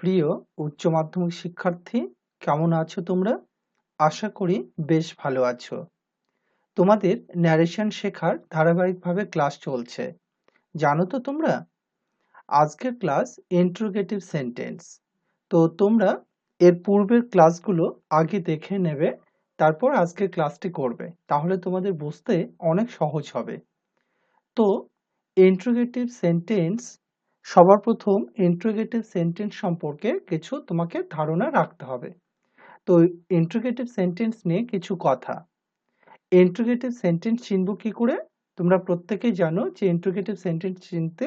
প্রিয় উচ্চ মাধ্যমিক শিক্ষার্থী, কেমন আছো তোমরা? আশা করি বেশ ভালো আছো। তোমাদের ন্যারেশন শেখার ধারাবাহিকভাবে ক্লাস চলছে। জানো তো তোমরা? আজকের ক্লাস ইন্টারোগেটিভ সেন্টেন্স। তো তোমরা এর পূর্বের ক্লাসগুলো আগে দেখে নেবে, তারপর আজকের ক্লাসটি করবে। তাহলে তোমাদের বুঝতে অনেক সহজ হবে। তো ইন্টারোগেটিভ সেন্টেন্স, সবার প্রথম ইন্টারোগেটিভ সেন্টেন্স সম্পর্কে কিছু তোমাকে ধারণা রাখতে হবে। তো ইন্টারোগেটিভ সেন্টেন্স নিয়ে কিছু কথা। ইন্টারোগেটিভ সেন্টেন্স চিনব কি করে? তোমরা প্রত্যেকেই জানো যে ইন্টারোগেটিভ সেন্টেন্স চিনতে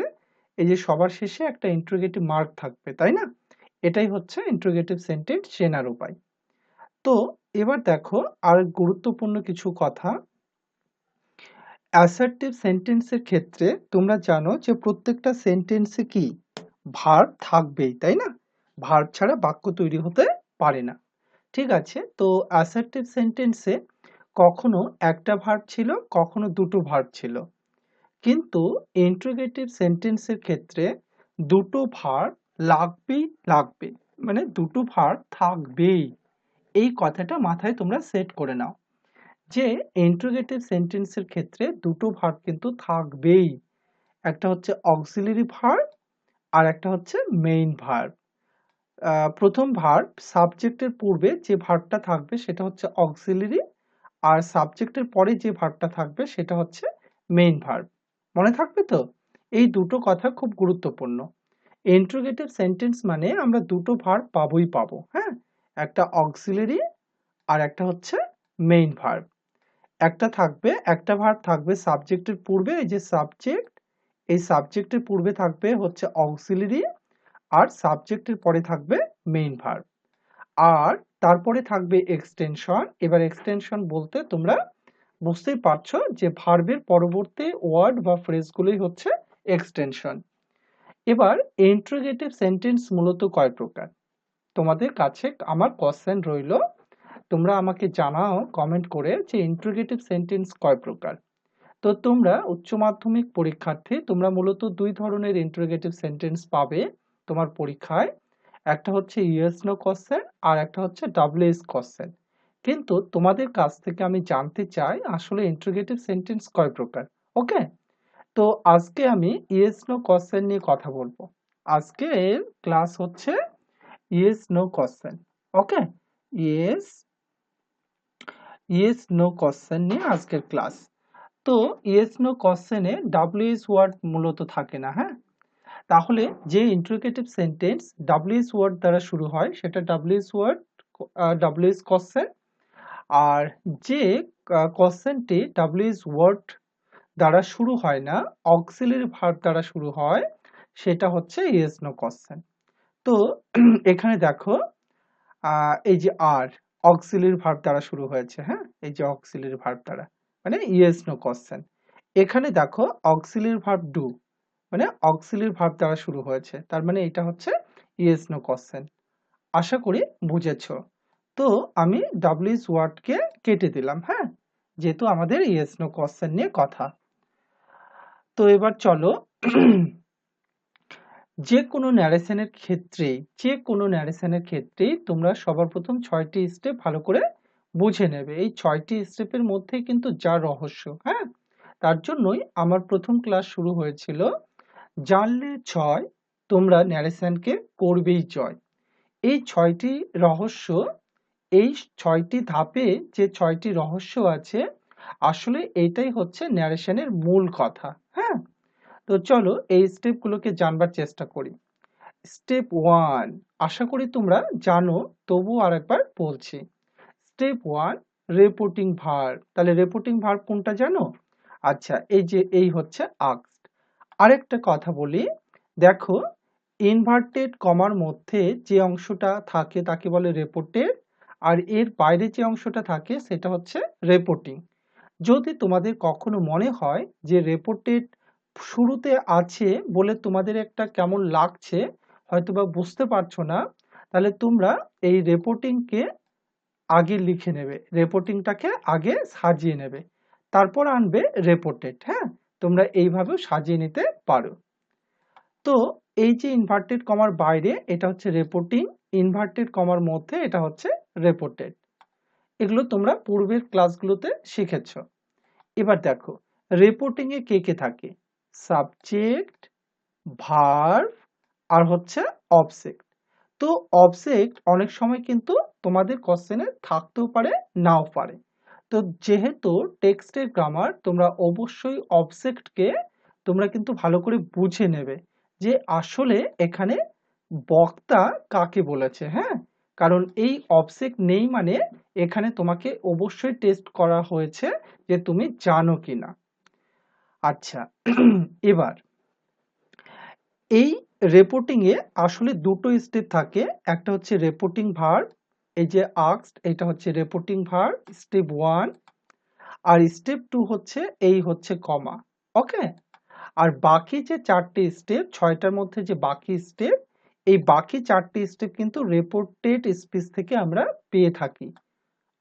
এই যে সবার শেষে একটা ইন্টারোগেটিভ মার্ক থাকবে, তাই না? এটাই হচ্ছে ইন্টারোগেটিভ সেন্টেন্স চেনার উপায়। তো এবার দেখো আর গুরুত্বপূর্ণ কিছু কথা। অ্যাসার্টিভ সেন্টেন্সের ক্ষেত্রে তোমরা জানো যে প্রত্যেকটা সেন্টেন্সে কি ভার্ব থাকবেই, তাই না? ভার্ব ছাড়া বাক্য তৈরি হতে পারে না। ঠিক আছে, তো অ্যাসার্টিভ সেন্টেন্সে কখনো একটা ভার্ব ছিল, কখনো দুটো ভার্ব ছিল। কিন্তু ইন্টারোগেটিভ সেন্টেন্সের ক্ষেত্রে দুটো ভার্ব লাগবেই লাগবে, মানে দুটো ভার্ব থাকবেই। এই কথাটা মাথায় তোমরা সেট করে নাও যে ইন্টারোগেটিভ সেন্টেন্সের ক্ষেত্রে দুটো ভার্ব কিন্তু থাকবেই। একটা হচ্ছে অক্সিলারি ভার্ব আর একটা হচ্ছে মেইন ভার্ব। প্রথম ভার্ব সাবজেক্টের পূর্বে যে ভার্বটা থাকবে সেটা হচ্ছে অক্সিলারি, আর সাবজেক্টের পরে যে ভার্বটা থাকবে সেটা হচ্ছে মেইন ভার্ব। মনে থাকবে তো? এই দুটো কথা খুব গুরুত্বপূর্ণ। ইন্টারোগেটিভ সেন্টেন্স মানে আমরা দুটো ভার্ব পাবোই পাবো, হ্যাঁ? একটা অক্সিলারি আর একটা হচ্ছে মেইন ভার্ব। একটা ভার্ব থাকবে সাবজেক্টের পূর্বে, এই যে সাবজেক্ট, এই সাবজেক্টের পূর্বে থাকবে হচ্ছে অক্সিলারি, আর সাবজেক্টের পরে থাকবে মেইন ভার্ব। আর তারপরে থাকবে এক্সটেনশন। এবার এক্সটেনশন বলতে তোমরা বুঝতেই পারছো যে ভার্বের পরবর্তী ওয়ার্ড বা ফ্রেজগুলোই হচ্ছে এক্সটেনশন। এবার ইন্টারোগেটিভ সেন্টেন্স মূলত কয় প্রকার? তোমাদের কাছে আমার কোশ্চেন রইল, তোমরা আমাকে জানাও কমেন্ট করে যে ইন্টারোগেটিভ সেন্টেন্স কয় প্রকার। তো তোমরা উচ্চ মাধ্যমিক পরীক্ষার্থী, তোমরা মূলত দুই ধরনের ইন্টারোগেটিভ সেন্টেন্স পাবে তোমার পরীক্ষায়। একটা হচ্ছে ইয়েস নো কোশ্চেন আর একটা হচ্ছে ডাব্লিউএস কোশ্চেন। কিন্তু তোমাদের কাছ থেকে আমি জানতে চাই আসলে ইন্টারোগেটিভ সেন্টেন্স কয় প্রকার। ওকে, তো আজকে আমি ইয়েস নো কোশ্চেন নিয়ে কথা বলবো। আজকের ক্লাস হচ্ছে ইয়েস নো কোশ্চেন। ওকে, ইয়েস ইয়েস নো কোশ্চেন নিয়ে আজকের ক্লাস। তো ইয়েস নো কোশ্চেনে ডাব্লিউএস ওয়ার্ড মূলত থাকে না, হ্যাঁ? তাহলে যে ইন্টারোগেটিভ সেন্টেন্স ডাব্লিউএস ওয়ার্ড দ্বারা শুরু হয় সেটা ডাব্লিউএস ওয়ার্ড, ডাব্লিউএস কোশ্চেন। আর যে কোশ্চেনটি ডাব্লিউএস ওয়ার্ড দ্বারা শুরু হয় না, অক্সিলারি ভার্ব দ্বারা শুরু হয়, সেটা হচ্ছে ইয়েস নো কোশ্চেন। তো এখানে দেখো এই যে আর অক্সিলারি ভার্ব দ্বারা শুরু হয়েছে, হ্যাঁ? এই যে অক্সিলারি ভার্ব দ্বারা, মানে ইয়েস নো কোশ্চেন। এখানে দেখো অক্সিলারি ভার্ব ডু, মানে অক্সিলারি ভার্ব দ্বারা শুরু হয়েছে, তার মানে এটা হচ্ছে ইয়েস নো কোশ্চেন। আশা করি বুঝেছো। তো আমি ডাব্লিউএস ওয়ার্ডকে কেটে দিলাম, হ্যাঁ, যেহেতু আমাদের ইয়েস নো কোশ্চেন নিয়ে কথা। তো এবার চলো যে কোনো ন্যারেশনের ক্ষেত্রেই তোমরা সবার প্রথম 6টি স্টেপ ভালো করে বুঝে নেবে। এই 6টি স্টেপের মধ্যেই কিন্তু যা রহস্য, হ্যাঁ? তার জন্যই আমার প্রথম ক্লাস শুরু হয়েছিল জানলে 6, তোমরা ন্যারেশনকে করবেই জয়। এই 6টি রহস্য, এই 6টি ধাপে যে 6টি রহস্য আছে, আসলে এইটাই হচ্ছে ন্যারেশনের মূল কথা, হ্যাঁ? তো চলো এই স্টেপগুলোকে জানবার চেষ্টা করি। স্টেপ 1 আশা করি তোমরা জানো, তবু আরেকবার বলছি। Step 1, reporting verb. তাহলে রিপোর্টিং ভার্ব কোনটা জানো? আচ্ছা, এই যে এই হচ্ছে আস্কড। আরেকটা কথা বলি, দেখো ইনভার্টেড কমার মধ্যে যে অংশটা থাকে তাকে বলে রিপোর্টেড, আর এর বাইরে যে অংশটা থাকে সেটা হচ্ছে রিপোর্টিং। যদি তোমাদের কখনো মনে হয় যে রিপোর্টেড শুরুতে আছে বলে তোমাদের একটা কেমন লাগছে, হয়তোবা বুঝতে পারছো না, তাহলে তোমরা এই রিপোর্টিংকে আগে লিখে নেবে, রিপোর্টিংটাকে আগে সাজিয়ে নেবে, তারপর আনবে রিপোর্টেড, হ্যাঁ? তোমরা এইভাবেও সাজিয়ে নিতে পারো। তো এই যে ইনভার্টেড কমার বাইরে এটা হচ্ছে রিপোর্টিং, ইনভার্টেড কমার মধ্যে এটা হচ্ছে রিপোর্টেড। এগুলো তোমরা পূর্বের ক্লাসগুলোতে শিখেছ। এবার দেখো রিপোর্টিং এ কে কে থাকে? সাবজেক্ট, ভার্ব আর হচ্ছে অবজেক্ট। তো অবজেক্ট অনেক সময় কিন্তু তোমাদের কোশ্চেনে থাকতেও পারে, নাও পারে। তো যেহেতু টেক্সটের গ্রামার, তোমরা অবশ্যই অবজেক্টকে তোমরা কিন্তু ভালো করে বুঝে নেবে যে আসলে এখানে বক্তা কাকে বলেছে। হ্যাঁ, কারণ এই অবজেক্ট নেই মানে এখানে তোমাকে অবশ্যই টেস্ট করা হয়েছে যে তুমি জানো কিনা। আচ্ছা এবার এই রিপোর্টিং এ আসলে দুটো স্টেপ থাকে। একটা হচ্ছে রিপোর্টিং ভার্ব, এই যে আস্কড, এটা হচ্ছে রিপোর্টিং ভার্ব স্টেপ 1, আর স্টেপ 2 হচ্ছে এই হচ্ছে কমা। ওকে, আর বাকি যে চারটে স্টেপ, 6টার মধ্যে যে বাকি স্টেপ, এই বাকি চারটে স্টেপ কিন্তু রিপোর্টেড স্পিচ থেকে আমরা পেয়ে থাকি।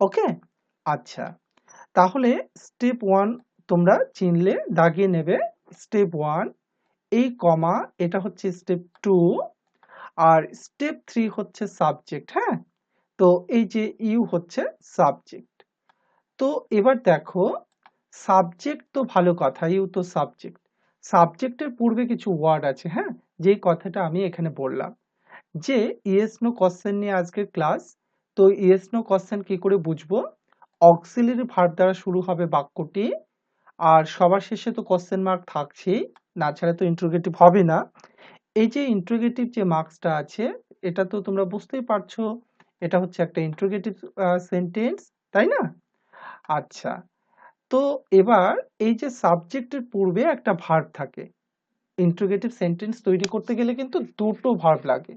ওকে, আচ্ছা তাহলে স্টেপ 1 তোমরা চিনলে, দাগিয়ে নেবে। স্টেপ 1 এই কমা, এটা হচ্ছে স্টেপ 2, আর স্টেপ 3 হচ্ছে সাবজেক্ট। হ্যাঁ, তো এই যে ইউ হচ্ছে সাবজেক্ট। তো এবার দেখো সাবজেক্ট তো ভালো কথা, ইউ তো সাবজেক্ট। সাবজেক্টের পূর্বে কিছু ওয়ার্ড আছে, হ্যাঁ, যেই কথাটা আমি এখানে বললাম যে ইয়েস নো কোশ্চেন নিয়ে আজকের ক্লাস। তো ইয়েস নো কোশ্চেন কি করে বুঝবো? অক্সিলারি ভার্ব দ্বারা শুরু হবে বাক্যটি, আর সবার শেষে তো কোশ্চেন মার্ক থাকছেই, না ছাড়া তো ইন্টারোগেটিভ হবে না। এই যে ইন্টারোগেটিভ যে মার্কসটা আছে, এটা তো তোমরা বুঝতেই পারছো, এটা হচ্ছে একটা ইন্টারোগেটিভ সেন্টেন্স, তাই না? আচ্ছা, তো এবার এই যে সাবজেক্টের পূর্বে একটা ভার্ব থাকে, ইন্টারোগেটিভ সেন্টেন্স তৈরি করতে গেলে কিন্তু দুটো ভার্ব লাগে,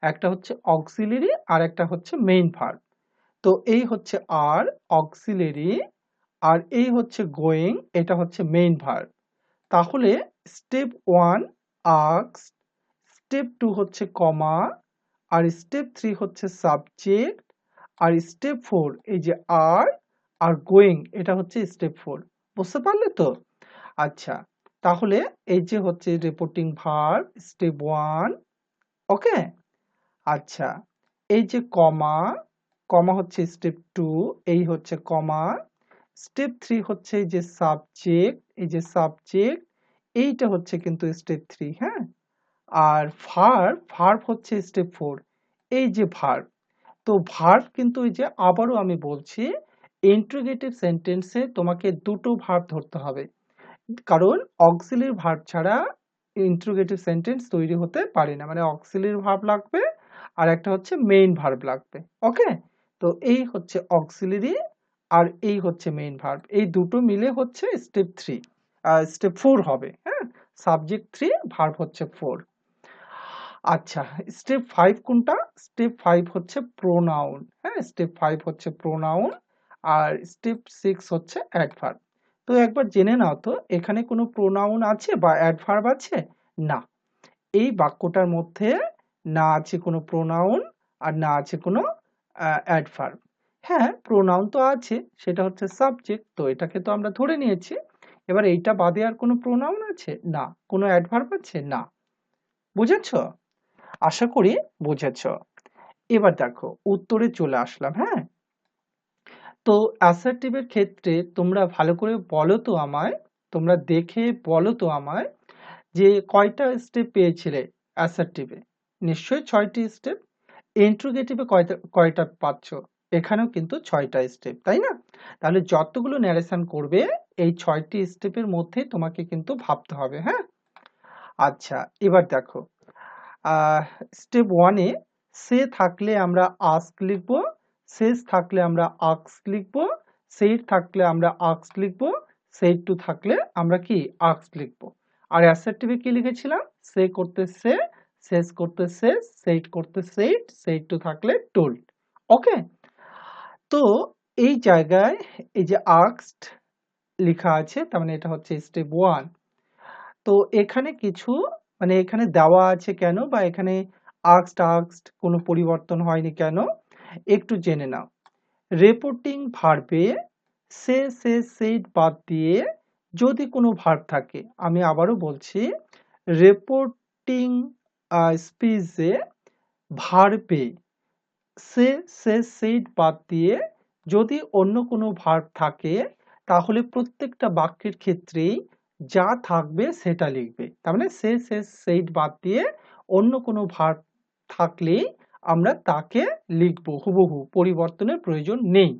একটা হচ্ছে অক্সিলারি আর একটা হচ্ছে মেইন ভার্ব। তো এই হচ্ছে আর অক্সিলারি, আর এই হচ্ছে গোয়িং, এটা হচ্ছে মেইন ভার্ব। তাহলে স্টেপ 1 আস্ক, স্টেপ 2 হচ্ছে কমা, আর স্টেপ 3 হচ্ছে সাবজেক্ট, আর স্টেপ 4 এই যে আর গোয়িং, এটা হচ্ছে স্টেপ 4। বুঝতে পারলে তো? আচ্ছা, তাহলে এই যে হচ্ছে রিপোর্টিং ভার্ব স্টেপ 1। ওকে, আচ্ছা এই যে কমা, কমা হচ্ছে স্টেপ 2, এই হচ্ছে কমা। স্টেপ 3 হচ্ছে এই যে সাবজেক্ট, এই যে সাবজেক্ট, এইটা হচ্ছে কিন্তু স্টেপ 3। হ্যাঁ, আর ভার্ব, ভার্ব হচ্ছে স্টেপ 4, এই যে ভার্ব। তো ভার্ব কিন্তু ওই যে আবারও আমি বলছি, ইন্টারোগেটিভ সেন্টেন্সে তোমাকে দুটো ভার্ব ধরতে হবে, কারণ অক্সিলারি ভার্ব ছাড়া ইন্টারোগেটিভ সেন্টেন্স তৈরি হতে পারে না। মানে অক্সিলারি ভার্ব লাগবে আর একটা হচ্ছে মেইন ভার্ব লাগবে। ওকে, তো এই হচ্ছে অক্সিলারি আর এই হচ্ছে মেইন ভার্ব, এই দুটো মিলে হচ্ছে স্টেপ 3, স্টেপ 4 হবে। হ্যাঁ, সাবজেক্ট 3, ভার্ব হচ্ছে 4। আচ্ছা, স্টেপ 5 কোনটা? স্টেপ 5 হচ্ছে প্রোনাউন। হ্যাঁ, স্টেপ 5 হচ্ছে প্রোনাউন, আর স্টেপ 6 হচ্ছে অ্যাডভার্ব। তো একবার জেনে নাও তো এখানে কোনো প্রোনাউন আছে বা অ্যাডভার্ব আছে? না, এই বাক্যটার মধ্যে না আছে কোনো প্রোনাউন আর না আছে কোনো অ্যাডভার্ব। হ্যাঁ, প্রোনাউন তো আছে, সেটা হচ্ছে সাবজেক্ট, তো এটাকে তো আমরা ধরে নিয়েছি। এবার এইটা বাদে আর কোনো প্রোনাউন আছে? না। কোনো অ্যাডভার্ব আছে? না। বুঝেছো? আশা করি বুঝেছ। এবার দেখো উত্তরে চলে আসলাম। হ্যাঁ, তো অ্যাসার্টিভের ক্ষেত্রে তোমরা ভালো করে বলো তো আমায়, তোমরা দেখে বলো তো আমায় যে কয়টা স্টেপ পেয়েছিলে অ্যাসার্টিভে? নিশ্চয়ই 6টি স্টেপ। ইন্ট্রোগেটিভে কয়টা কয়টা পাচ্ছ? এখানেও কিন্তু 6টা স্টেপ, তাই না? তাহলে যতগুলো ন্যারেশন করবে এই 6টি স্টেপের মধ্যে তোমাকে কিন্তু ভাবতে হবে। হ্যাঁ, আচ্ছা এবার দেখো স্টেপ 1 এ সে থাকলে আমরা আস্ক লিখব, শেষ থাকলে আমরা আস্ক লিখব, সেইড থাকলে আমরা আস্ক লিখব, সেইড টু থাকলে আমরা কি আস্ক লিখব। আর অ্যাসার্টিভে কি লিখেছিলাম? সে করতে সে, শেষ করতে শেষ, সেইড করতে সেইড, সেইড টু থাকলে টোল্ড। ওকে, তো এই জায়গায় এই যে আস্কড লেখা আছে, তার মানে এটা হচ্ছে স্টেপ 1। তো এখানে কিছু মানে এখানে দেওয়া আছে কেন, বা এখানে আস্কড কোনো পরিবর্তন হয়নি কেন, একটু জেনে নাও। রিপোর্টিং ভার্বে সে সেইড বাদ দিয়ে যদি কোনো ভার্ব থাকে, আমি আবারও বলছি, রিপোর্টিং স্পিচে ভার্বে সেইড বাদ দিয়ে যদি অন্য কোনো ভার্ব থাকে তাহলে প্রত্যেকটা বাক্যের ক্ষেত্রেই যা থাকবে সেটা লিখবে। তার মানে সেইড বাদ দিয়ে অন্য কোনো ভার্ব থাকলেই আমরা তাকে লিখবো, হুবহু, পরিবর্তনের প্রয়োজন নেই।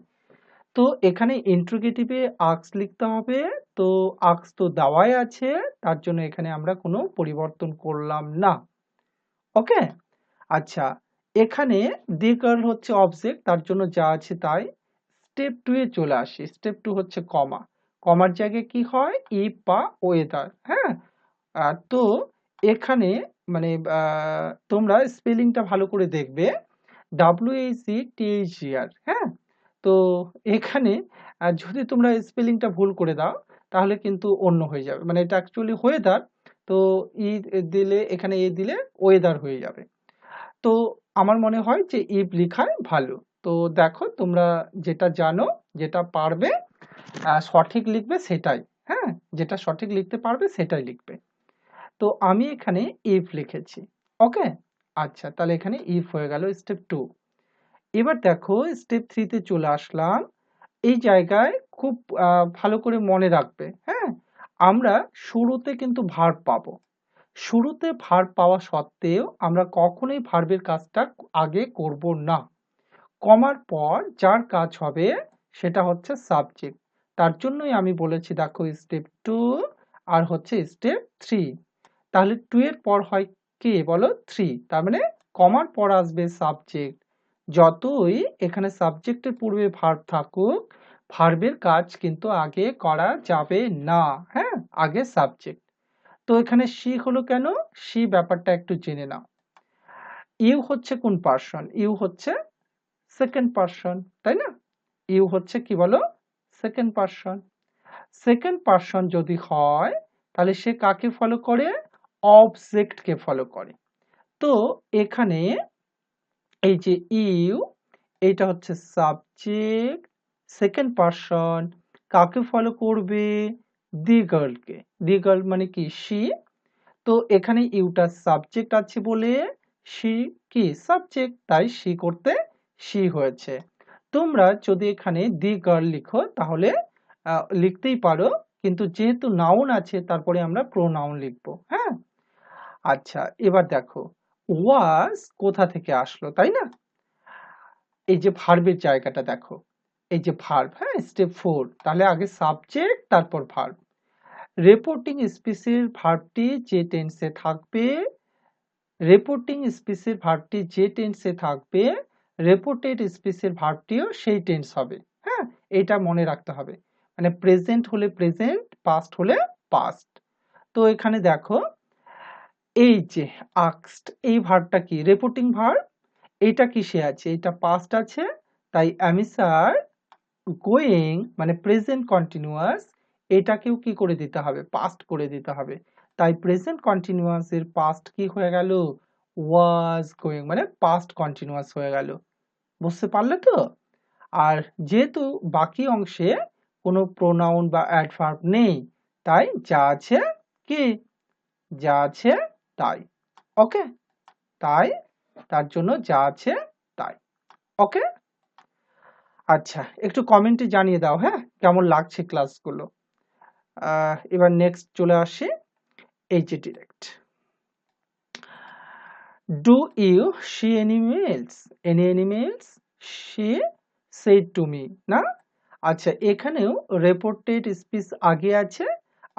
তো এখানে ইন্ট্রোগেটিভে আস্ক লিখতে হবে। তো আস্ক তো দেওয়াই আছে, তার জন্য এখানে আমরা কোনো পরিবর্তন করলাম না। ওকে, আচ্ছা, এখানে দি গার্ল হচ্ছে অবজেক্ট, তার জন্য যা আছে তাই। স্টেপ 2 এ চলে আসি। স্টেপ 2 হচ্ছে কমা। কমার জায়গায় কি হয়? ইফ বা ওয়েদার। হ্যাঁ, তো এখানে মানে তোমরা স্পেলিংটা ভালো করে দেখবে। WHETHER। হ্যাঁ, তো এখানে যদি তোমরা স্পেলিংটা ভুল করে দাও তাহলে কিন্তু অন্য হয়ে যাবে। মানে এটা অ্যাকচুয়ালি ওয়েদার, তো ই দিলে এখানে এ দিলে ওয়েদার হয়ে যাবে। তো আমার মনে হয় যে ইফ লিখাই ভালো। তো দেখো তোমরা যেটা জানো, যেটা পারবে সঠিক লিখবে সেটাই। হ্যাঁ, যেটা সঠিক লিখতে পারবে সেটাই লিখবে। তো আমি এখানে ইফ লিখেছি। ওকে, আচ্ছা, তাহলে এখানে ইফ হয়ে গেল স্টেপ 2। এবার দেখো স্টেপ 3 তে চলে আসলাম। এই জায়গায় খুব ভালো করে মনে রাখবে। হ্যাঁ, আমরা শুরুতে কিন্তু ভার্ব পাবো। শুরুতে ভার্ব পাওয়া সত্ত্বেও আমরা কখনোই ভার্বের কাজটা আগে করব না। কমার পর যার কাজ হবে সেটা হচ্ছে সাবজেক্ট। তার জন্যই আমি বলেছি দেখো স্টেপ 2 আর হচ্ছে স্টেপ 3। তাহলে 2 এর পর হয় কে বলো? 3। তার মানে কমার পর আসবে সাবজেক্ট। যতই এখানে সাবজেক্টের পূর্বে ভার্ব থাকুক, ভার্বের কাজ কিন্তু আগে করা যাবে না। হ্যাঁ, আগে সাবজেক্ট। তো এখানে শি হলো কেন? শি ব্যাপারটা একটু জেনে নাও। ইউ হচ্ছে কোন পার্সন? ইউ হচ্ছে সেকেন্ড পার্সন, তাই না? ইউ হচ্ছে কি বলো? Second person. সেকেন্ড পার্সন যদি হয় তাহলে সে কাকে ফলো করে? অবজেক্টকে ফলো করে। তো এখানে এই যে ইউ, এইটা হচ্ছে সাবজেক্ট, সেকেন্ড পার্সন কাকে ফলো করবে? দি গার্লকে। দি গার্ল মানে কি? শি। তো এখানে ইউটা সাবজেক্ট আছে বলে শি কি সাবজেক্ট, তাই শি করতে শি হয়েছে। তোমরা যদি এখানে দি গার্ল লিখো তাহলে লিখতেই পারো, কিন্তু যেহেতু নাউন আছে তারপরে আমরা প্রোনাউন লিখবো। হ্যাঁ, আচ্ছা, এবার দেখো ওয়াজ কোথা থেকে আসলো, তাই না? এই যে ভার্বের জায়গাটা দেখো, এই যে ভার্ব, হ্যাঁ, স্টেপ 4। তাহলে আগে সাবজেক্ট তারপর ভার্ব। রিপোর্টিং স্পিচের ভার্বটি যে টেন্সে থাকবে, রিপোর্টিং স্পিচের ভার্বটি যে টেন্সে থাকবে, রিপোর্টেড স্পিচের ভার্বটিও সেই টেন্স হবে। হ্যাঁ, এটা মনে রাখতে হবে। মানে প্রেজেন্ট হলে প্রেজেন্ট, পাস্ট হলে পাস্ট। তো এখানে দেখো এই যে আস্কড, এই ভার্বটা কি? Reporting verb. এটা কিসে আছে? এটা পাস্ট আছে, তাই আমি স্যার গোয়িং মানে প্রেজেন্ট কন্টিনিউয়াস, এটাকেও কি করে দিতে হবে? পাস্ট করে দিতে হবে। তাই প্রেজেন্ট কন্টিনিউয়াস এর পাস্ট কি হয়ে গেল? ওয়াজ গোয়িং, মানে পাস্ট কন্টিনিউয়াস হয়ে গেল। বুঝতে পারলে তো? আর যেহেতু বাকি অংশে কোনো প্রোনাউন বা অ্যাডভার্ব নেই, তাই যা আছে কি? যা আছে তাই। ওকে, তাই তার জন্য যা আছে তাই। ওকে, আচ্ছা, একটু কমেন্টে জানিয়ে দাও, হ্যাঁ, কেমন লাগছে ক্লাসগুলো। এবার নেক্সট চলে আসি। এই যে direct, do you see animals? Any animals? She said to me, না? আচ্ছা, এখানেও রেপোর্টেড স্পিচ আগে আছে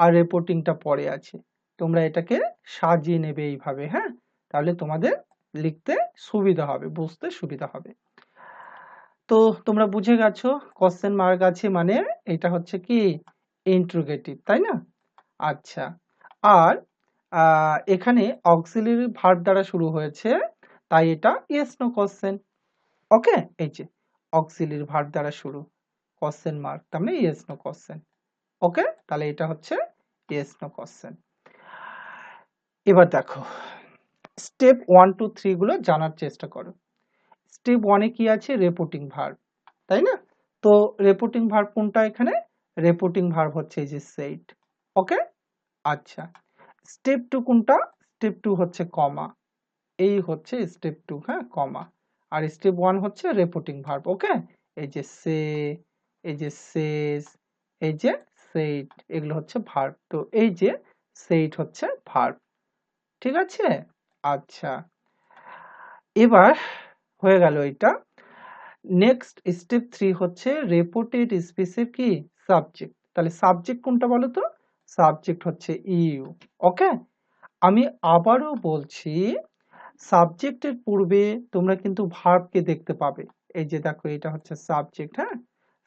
আর রেপোর্টিংটা পরে আছে। তোমরা এটাকে সাজিয়ে নেবে এইভাবে। হ্যাঁ, তাহলে তোমাদের লিখতে সুবিধা হবে, বুঝতে সুবিধা হবে। তো তোমরা বুঝে গেছো কোশ্চেন মার্ক আছে মানে এটা হচ্ছে কি? ইন্ট্রোগেটিভ, তাই না? আচ্ছা, আর এখানে অক্সিলারি ভার্ব দ্বারা শুরু হয়েছে, তাই এটা ইয়েস নো কোশ্চেন। ওকে, এই যে অক্সিলারি ভার্ব দ্বারা শুরু, কোশ্চেন মার্ক, তার মানে ইয়েস নো কোশ্চেন। ওকে, তাহলে এটা হচ্ছে ইয়েস নো কোশ্চেন। এবার দেখো স্টেপ 1 2 3 গুলো জানার চেষ্টা করো। স্টেপ 1 এ কি আছে? রিপোর্টিং ভার্ব, তাই না? তো রিপোর্টিং ভার্ব কোনটা এখানে? রিপোর্টিং ভার্ব হচ্ছে এই যে সেড। ওকে, আচ্ছা, স্টেপ 2 কোনটা? স্টেপ 2 হচ্ছে কমা। এই হচ্ছে স্টেপ 2, হ্যাঁ, কমা। আর স্টেপ 1 হচ্ছে রিপোর্টিং ভার্ব। ওকে, এই যে সে, এই যে সেজ, এই যে সেইড, এগুলো হচ্ছে ভার্ব। তো এই যে সেইড হচ্ছে ভার্ব, ঠিক আছে। আচ্ছা, এবার হয়ে গেল এটা। নেক্সট স্টেপ 3 হচ্ছে রিপোর্টেড স্পিচের কি সাবজেক্ট। তাহলে সাবজেক্ট কোনটা বলো তো? সাবজেক্ট হচ্ছে ইউ। ওকে, আমি আবারও বলছি, সাবজেক্টের পূর্বে তোমরা কিন্তু ভার্বকে দেখতে পাবে। এই যে দেখো, এটা হচ্ছে সাবজেক্ট, হ্যাঁ।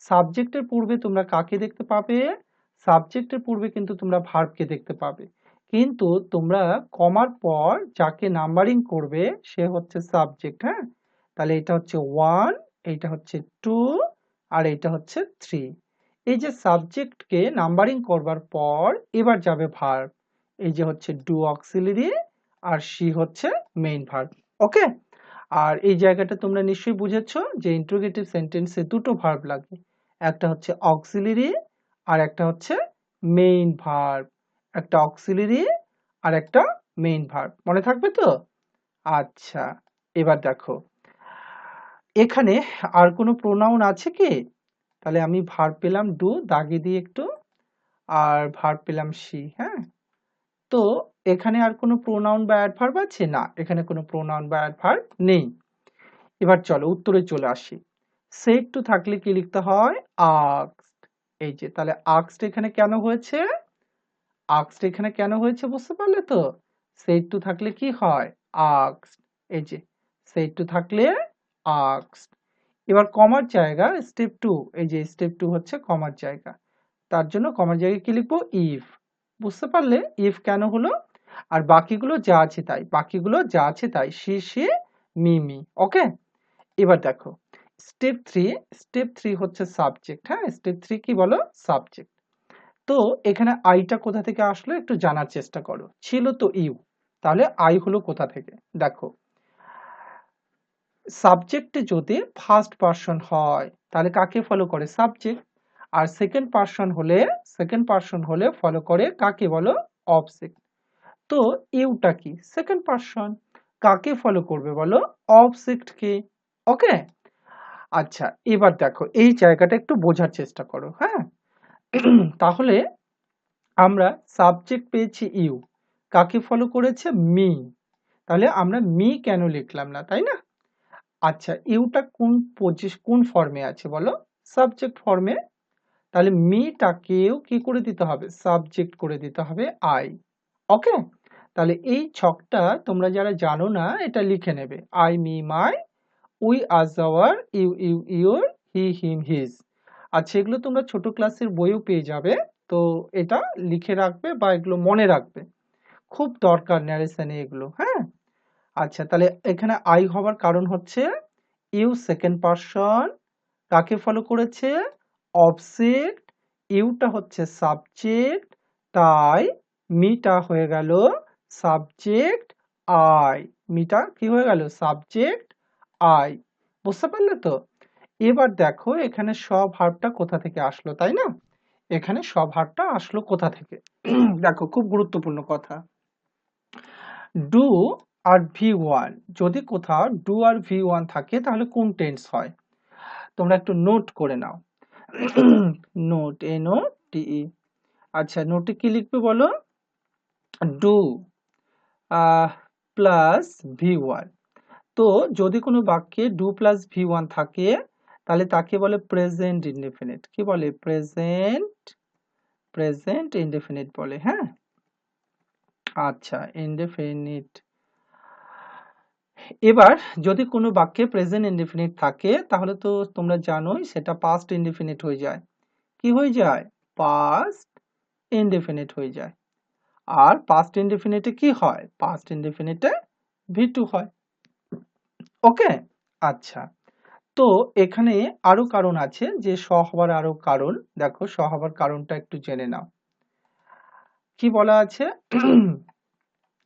সাবজেক্টের পূর্বে তোমরা কাকে দেখতে পাবে? সাবজেক্টের পূর্বে কিন্তু তোমরা ভার্বকে দেখতে পাবে, কিন্তু তোমরা কমার পর যাকে নাম্বারিং করবে সে হচ্ছে সাবজেক্ট, হ্যাঁ। তাহলে এটা হচ্ছে 1, এইটা হচ্ছে 2, আর এইটা হচ্ছে 3। এই যে সাবজেক্টকে নাম্বারিং করবার পর এবার যাবে ভার্ব। এই যে হচ্ছে ডু অক্সিলারি, আর সি হচ্ছে মেইন ভার্ব। ওকে, আর এই জায়গাটা তোমরা নিশ্চয়ই বুঝেছো যে ইন্টারোগেটিভ সেন্টেন্সে দুটো ভার্ব লাগে, একটা হচ্ছে অক্সিলারি আর একটা হচ্ছে মেইন ভার্ব। একটা অক্সিলারি আর একটা মেইন ভার্ব, মনে থাকবে তো? আচ্ছা, এবার দেখো এখানে আর কোনো প্রোনাউন আছে কি? তাহলে আমি ভার্ব পেলাম ডু, দাগি দিয়ে একটু, আর ভার্ব পেলাম সি, হ্যাঁ। তো এখানে আর কোনো প্রোনাউন বা অ্যাডভার্ব আছে? না, এখানে কোনো প্রোনাউন বা অ্যাডভার্ব নেই। এবার চলো উত্তরে চলে আসি। সেড টু থাকলে কি লিখতে হয়? আস্কড। এই যে, তাহলে আস্কড এখানে কেন হয়েছে? আস্কড এখানে কেন হয়েছে বুঝতে পারলে তো? সেড টু থাকলে কি হয়? আস্কড। এই যে সেড টু থাকলে আস্কড। এবার কমার জায়গা স্টেপ 2, এই যে স্টেপ 2 হচ্ছে কমার জায়গা, তার জন্য কমার জায়গায় কি লিখবো? ইফ। বুঝতে পারলে ইফ কেন হলো? আর বাকিগুলো যা আছে তাই, বাকিগুলো যা আছে তাই, সে মি। ওকে, এবার দেখো স্টেপ 3। স্টেপ 3 হচ্ছে সাবজেক্ট, হ্যাঁ। স্টেপ 3 কি বলো? সাবজেক্ট। তো এখানে আইটা কোথা থেকে আসলো একটু জানার চেষ্টা করো। ছিল তো ইউ, তাহলে আই হলো কোথা থেকে? দেখো, সাবজেক্টে যদি ফার্স্ট পারসন হয় তাহলে কাকে ফলো করে? সাবজেক্ট। আর সেকেন্ড পারসন হলে ফলো করে কাকে বলো? অবজেক্ট। তো ইউটা কি? সেকেন্ড পারসন, কাকে ফলো করবে বলো? অবজেক্টকে। ওকে, আচ্ছা, এবার দেখো এই জায়গাটা একটু বোঝার চেষ্টা করো, হ্যাঁ। তাহলে আমরা সাবজেক্ট পেয়েছি ইউ, কাকে ফলো করেছে? মি। তাহলে আমরা মি কেন লিখলাম না, তাই না? আচ্ছা, ইউটা কোন ফর্মে আছে বলো? সাবজেক্ট ফর্মে। তাহলে মিটাকেও কি করে দিতে হবে? সাবজেক্ট করে দিতে হবে আই। ওকে, তাহলে এই ছকটা তোমরা যারা জানো না এটা লিখে নেবে। I, me, my, we, us, our, you, your, he, him, his. আচ্ছা, এগুলো তোমরা ছোট ক্লাসের বইও পেয়ে যাবে। তো এটা লিখে রাখবে বা এগুলো মনে রাখবে, খুব দরকার ন্যারেশনে এগুলো, হ্যাঁ। আচ্ছা, তাহলে এখানে আই হবার কারণ হচ্ছে ইউ সেকেন্ড পারসন, কাকে ফলো করেছে? অবজেক্ট। ইউটা হচ্ছে সাবজেক্ট, তাই মিটা হয়ে গেল সাবজেক্ট আই। মিটা কি হয়ে গেল? Subject I. বুঝতে পারলে তো? এবার দেখো এখানে সব ভার্বটা কোথা থেকে আসলো, তাই না? এখানে সব ভার্বটা আসলো কোথা থেকে? দেখো, খুব গুরুত্বপূর্ণ কথা। ডু আর ভি1, যদি কোথাও ডু আর ভি1 থাকে তাহলে কোন টেন্স হয়? তোমরা একটু নোট করে নাও। Note, NOTE। আচ্ছা, নোটে কি লিখবে বলো? Do plus V1. তো যদি কোনো বাক্যে ডু প্লাস ভি1 থাকে তাহলে তাকে বলে প্রেজেন্ট ইনডেফিনিট। কি বলে? প্রেজেন্ট ইনডেফিনিট বলে, হ্যাঁ। আচ্ছা, ইনডেফিনিট। এবার যদি কোনো বাক্যে প্রেজেন্ট ইনডেফিনিট থাকে তাহলে তো তোমরা জানোই সেটা পাস্ট ইনডেফিনিট হয়ে যায়। কি হয়ে যায়? পাস্ট ইনডেফিনিট হয়ে যায়। আর পাস্ট ইনডেফিনিটে কি হয়? পাস্ট ইনডেফিনিটে ভি2 হয়। ওকে, আচ্ছা, তো এখানে আরো কারণ আছে, যে স হবার আরো কারণ। দেখো, স হবার কারণটা একটু জেনে নাও। কি বলা আছে?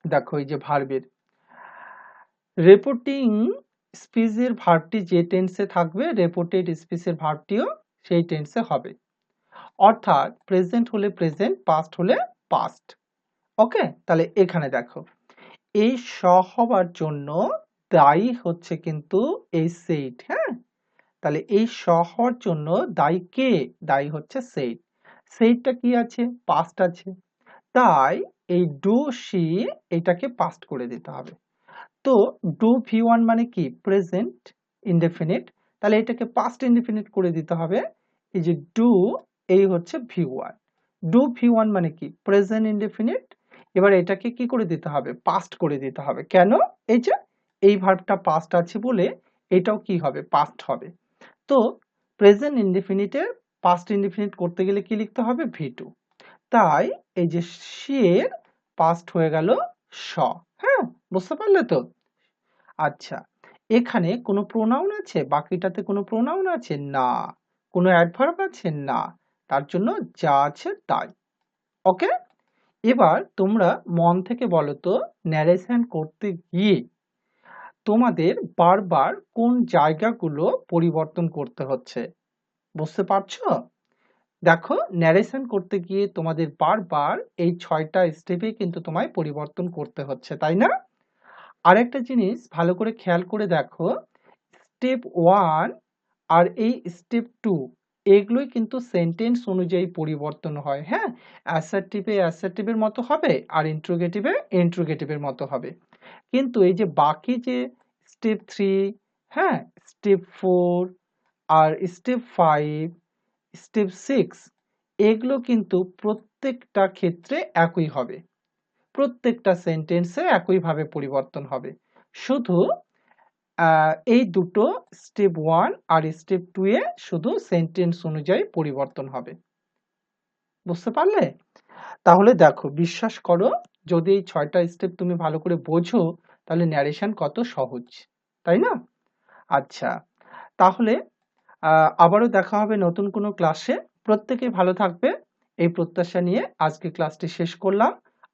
দেখো, এই যে ভার্বের রিপোর্টিং স্পিচের ভার্বটি যে টেন্সে থাকবে, রিপোর্টেড স্পিচের ভার্বটিও সেই টেন্সে হবে। অর্থাৎ প্রেজেন্ট হলে প্রেজেন্ট, পাস্ট হলে পাস্ট। ওকে, তাহলে এখানে দেখো এই স হবার জন্য দায়ী হচ্ছে কিন্তু এই সেইট, হ্যাঁ? তাহলে এই স হওয়ার জন্য দায়ী কে? দায়ী হচ্ছে সেইট। সেইটটা কি আছে? পাস্ট আছে। তাই এই ডু সি এটাকে পাস্ট করে দিতে হবে। তো ডু ভি1 মানে কি? Present indefinite. তাহলে এটাকে পাস্ট ইনডেফিনিট করে দিতে হবে। এই যে ডু এই হচ্ছে ভি1। ডু ভি1 মানে কি? Present indefinite. এবার এটাকে কি করে দিতে হবে? পাস্ট করে দিতে হবে। কেন? এই যে এই ভার্বটা পাস্ট আছে বলে এটাও কি হবে? পাস্ট হবে। তো প্রেজেন্ট ইনডেফিনিটের পাস্ট ইনডেফিনিট করতে গেলে কি লিখতে হবে? ভি2। তাই এই যে সি এর পাস্ট হয়ে গেল স। হ্যাঁ, বুঝতে পারলে তো? আচ্ছা, এখানে কোনো প্রোনাউন আছে? বাকিটাতে কোনো প্রোনাউন আছে? না। কোনো অ্যাডভার্ব আছে? না। তার জন্য যা আছে তাই। ওকে? এবার তোমরা মন থেকে বলো তো, ন্যারেশন করতে গিয়ে তোমাদের বারবার কোন জায়গাগুলো পরিবর্তন করতে হচ্ছে? বুঝতে পারছো? দেখো, ন্যারেশন করতে গিয়ে তোমাদের বারবার এই ৬টা স্টেপে কিন্তু তোমায় পরিবর্তন করতে হচ্ছে, তাই না? আরেকটা জিনিস ভালো করে খেয়াল করে দেখো, স্টেপ 1 আর এই স্টেপ 2 এগুলোই কিন্তু সেন্টেন্স অনুযায়ী পরিবর্তন হয়, হ্যাঁ? অ্যাসার্টিভে অ্যাসার্টিভের মতো হবে আর ইন্ট্রোগেটিভে ইন্ট্রোগেটিভের মতো হবে। কিন্তু এই যে বাকি যে স্টেপ 3, হ্যাঁ, স্টেপ 4 আর স্টেপ 5, স্টেপ 6 এগুলো কিন্তু প্রত্যেকটা ক্ষেত্রে একই হবে। প্রত্যেকটা সেন্টেন্সে একইভাবে পরিবর্তন হবে। শুধু এই দুটো স্টেপ 1 আর স্টেপ 2 এ শুধু সেন্টেন্স অনুযায়ী পরিবর্তন হবে। বুঝতে পারলে? তাহলে দেখো, বিশ্বাস করো, যদি এই ৬টা স্টেপ তুমি ভালো করে বোঝো তাহলে ন্যারেশন কত সহজ, তাই না? আচ্ছা, তাহলে আবারও দেখা হবে নতুন কোনো ক্লাসে। প্রত্যেকে ভালো থাকবে এই প্রত্যাশা নিয়ে আজকে ক্লাসটি শেষ করলাম।